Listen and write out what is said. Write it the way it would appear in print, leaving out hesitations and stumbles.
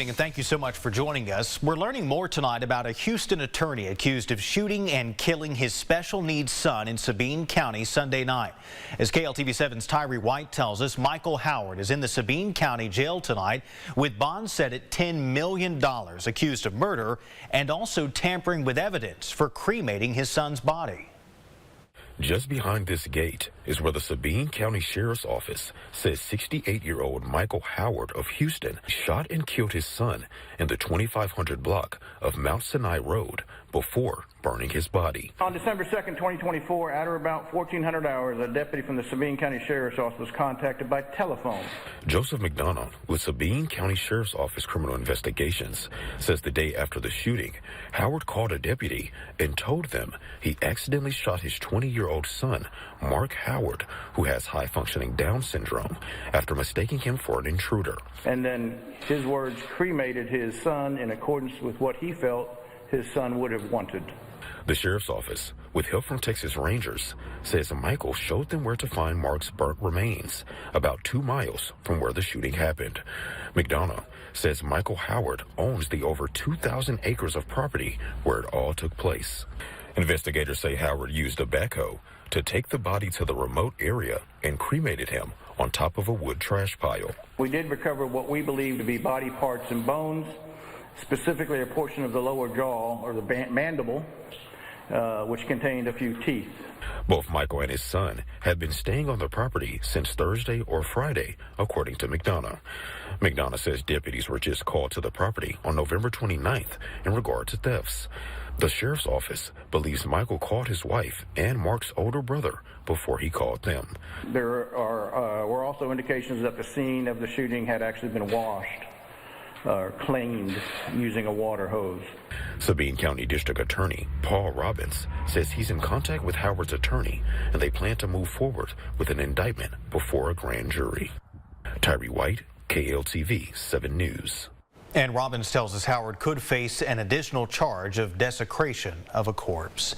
And thank you so much for joining us. We're learning more tonight about a Houston attorney accused of shooting and killing his special needs son in Sabine County Sunday night. As KLTV7's Tyree White tells us, Michael Howard is in the Sabine County jail tonight with bond set at $10 million, accused of murder and also tampering with evidence for cremating his son's body. Just behind this gate is where the Sabine County Sheriff's Office says 68-year-old Michael Howard of Houston shot and killed his son in the 2500 block of Mount Sinai Road before burning his body. On December 2nd, 2024, at or about 1400 hours, a deputy from the Sabine County Sheriff's Office was contacted by telephone. Joseph McDonough with Sabine County Sheriff's Office Criminal Investigations says the day after the shooting, Howard called a deputy and told them he accidentally shot his 20-year-old son, Mark Howard, who has high-functioning Down syndrome, after mistaking him for an intruder. And then his words cremated his son in accordance with what he felt his son would have wanted. The sheriff's office, with help from Texas Rangers, says Michael showed them where to find Mark's burnt remains, about 2 miles from where the shooting happened. McDonough says Michael Howard owns the over 2,000 acres of property where it all took place. Investigators say Howard used a backhoe to take the body to the remote area and cremated him on top of a wood trash pile. We did recover what we believe to be body parts and bones, specifically a portion of the lower jaw, or the mandible, which contained a few teeth. Both Michael and his son had been staying on the property since Thursday or Friday, according to McDonough. McDonough says deputies were just called to the property on November 29th in regard to thefts. The sheriff's office believes Michael called his wife and Mark's older brother before he called them. There were also indications that the scene of the shooting had actually been washed or cleaned using a water hose. Sabine County District Attorney Paul Robbins says he's in contact with Howard's attorney and they plan to move forward with an indictment before a grand jury. Tyree White, KLTV 7 News. And Robbins tells us Howard could face an additional charge of desecration of a corpse.